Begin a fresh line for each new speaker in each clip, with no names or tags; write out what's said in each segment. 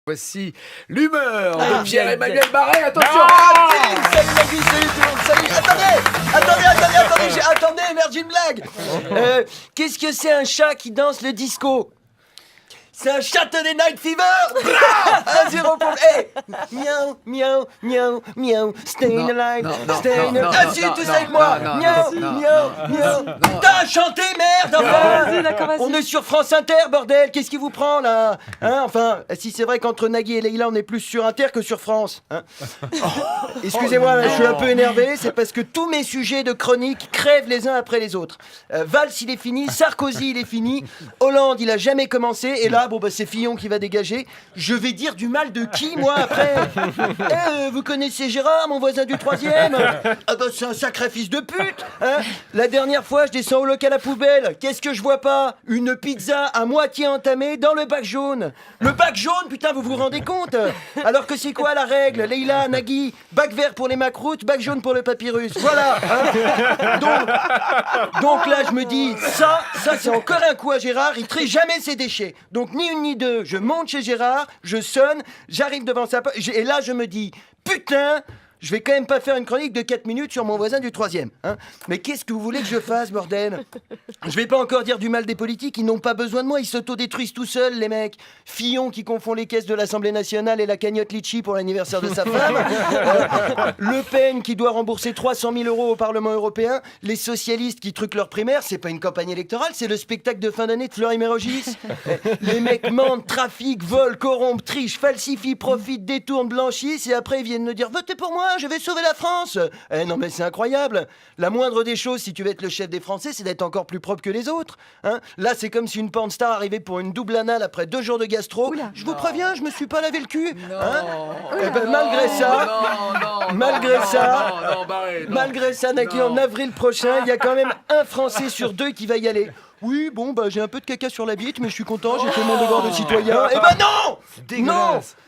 Voici l'humeur de Pierre-Emmanuel Barré. Attention.
Salut Nagui, salut tout le monde, salut. Attendez, merde, j'ai une blague. Qu'est-ce que c'est un chat qui danse le disco? C'est un Saturday Night Fever. 1-0 pour... Hey, miaou, miaou, miaou, miaou. Staying alive, staying alive. Ah si, tous avec moi. Miaou, miaou, miaou. T'as chanté, merde, enfin. On est sur France Inter, bordel. Qu'est-ce qui vous prend, là? Hein, enfin, si c'est vrai qu'entre Nagui et Leïla, on est plus sur Inter que sur France. Hein. Excusez-moi, je suis un peu énervé. C'est parce que tous mes sujets de chronique crèvent les uns après les autres. Valls, il est fini. Sarkozy, il est fini. Hollande, il a jamais commencé. Et là, bon, bah, c'est Fillon qui va dégager. Je vais dire du mal de qui, moi, après? Vous connaissez Gérard, mon voisin du 3e? Ah bah, c'est un sacré fils de pute, hein. La dernière fois, je descends au local à poubelle. Qu'est-ce que je vois pas? Une pizza à moitié entamée dans le bac jaune. Le bac jaune, putain, vous vous rendez compte? Alors que c'est quoi la règle? Leïla, Nagui, bac vert pour les macroutes, bac jaune pour le papyrus. Voilà, hein. Donc là, je me dis, ça c'est encore un coup à Gérard. Il trie jamais ses déchets. Donc ni une ni deux, je monte chez Gérard, je sonne, j'arrive devant sa porte, et là je me dis, putain, je vais quand même pas faire une chronique de 4 minutes sur mon voisin du 3e. Hein. Mais qu'est-ce que vous voulez que je fasse, bordel? Je vais pas encore dire du mal des politiques, ils n'ont pas besoin de moi, ils s'autodétruisent tout seuls, les mecs. Fillon qui confond les caisses de l'Assemblée nationale et la cagnotte Litchi pour l'anniversaire de sa femme. Le Pen qui doit rembourser 300 000 € au Parlement européen. Les socialistes qui truquent leur primaire, c'est pas une campagne électorale, c'est le spectacle de fin d'année de Fleury-Mérogis. Les mecs mentent, trafiquent, volent, corrompent, trichent, falsifient, profitent, détournent, blanchissent et après ils viennent me dire « Votez pour moi, je vais sauver la France !» Non mais c'est incroyable. La moindre des choses, si tu veux être le chef des Français, c'est d'être encore plus propre que les autres. Hein. Là, c'est comme si une porn star arrivait pour une double anale après 2 jours de gastro. Oula. Je vous préviens, je me suis pas lavé le cul. Et ben malgré ça, Nagui, en avril prochain, il y a quand même un Français sur 2 qui va y aller. Oui, bon, bah j'ai un peu de caca sur la bite, mais je suis content, j'ai fait mon devoir de citoyen. Eh ben non!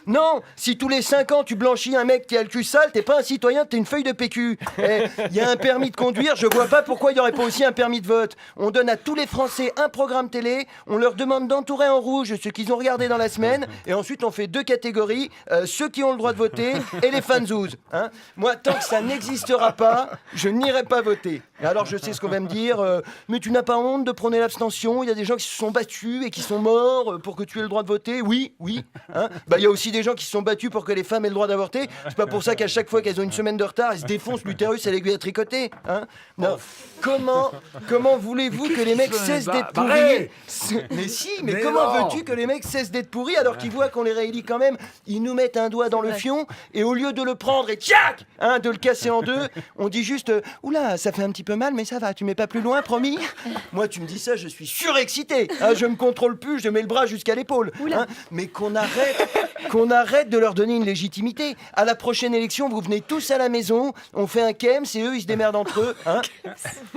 Non! Si tous les 5 ans tu blanchis un mec qui a le cul sale, t'es pas un citoyen, t'es une feuille de PQ. Il y a un permis de conduire, je vois pas pourquoi il y aurait pas aussi un permis de vote. On donne à tous les Français un programme télé, on leur demande d'entourer en rouge ce qu'ils ont regardé dans la semaine, et ensuite on fait 2 catégories, ceux qui ont le droit de voter et les fanzouz. Hein. Moi, tant que ça n'existera pas, je n'irai pas voter. Et alors je sais ce qu'on va me dire, mais tu n'as pas honte de prôner l'abstention? Il y a des gens qui se sont battus et qui sont morts pour que tu aies le droit de voter. Oui. Hein. Bah, il y a aussi des gens qui se sont battus pour que les femmes aient le droit d'avorter. C'est pas pour ça qu'à chaque fois qu'elles ont une semaine de retard, elles se défoncent l'utérus à l'aiguille à tricoter. Hein. Non. Comment voulez-vous que les mecs cessent d'être pourris? Mais comment veux-tu que les mecs cessent d'être pourris alors qu'ils voient qu'on les réélit quand même? Ils nous mettent un doigt dans le fion et au lieu de le prendre et tchac, hein, de le casser en deux, on dit juste oula, ça fait un petit peu mal, mais ça va, tu mets pas plus loin, promis? Moi, tu me dis ça, je suis surexcité. Hein, je me contrôle plus, je mets le bras jusqu'à l'épaule. Hein, mais qu'on arrête de leur donner une légitimité. À la prochaine élection, vous venez tous à la maison, on fait un KEM, c'est eux, ils se démerdent entre eux. Hein.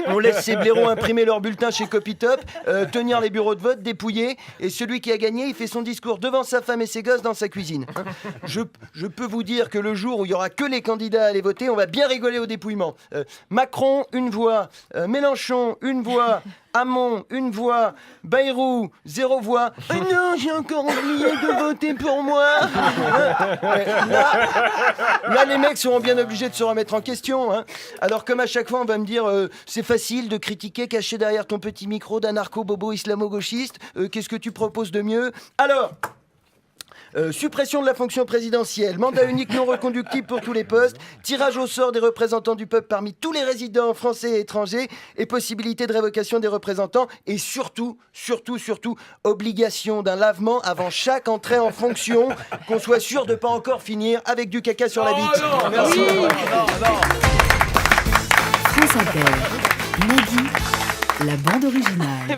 On laisse ces blaireaux imprimer leur bulletin chez Copytop, tenir les bureaux de vote, dépouiller, et celui qui a gagné, il fait son discours devant sa femme et ses gosses dans sa cuisine. Hein. Je peux vous dire que le jour où il y aura que les candidats à aller voter, on va bien rigoler au dépouillement. Macron, une voix. Mélenchon, une voix. Hamon, une voix. Bayrou, 0 voix. Non, j'ai encore oublié de voter pour moi. Là, les mecs seront bien obligés de se remettre en question. Hein. Alors, comme à chaque fois, on va me dire c'est facile de critiquer caché derrière ton petit micro d'anarcho-bobo islamo-gauchiste. Qu'est-ce que tu proposes de mieux? Alors, suppression de la fonction présidentielle, mandat unique non reconductible pour tous les postes, tirage au sort des représentants du peuple parmi tous les résidents français et étrangers, et possibilité de révocation des représentants, et surtout, obligation d'un lavement avant chaque entrée en fonction, qu'on soit sûr de ne pas encore finir avec du caca sur la bite. Merci.
France Inter, Nagui, la bande originale.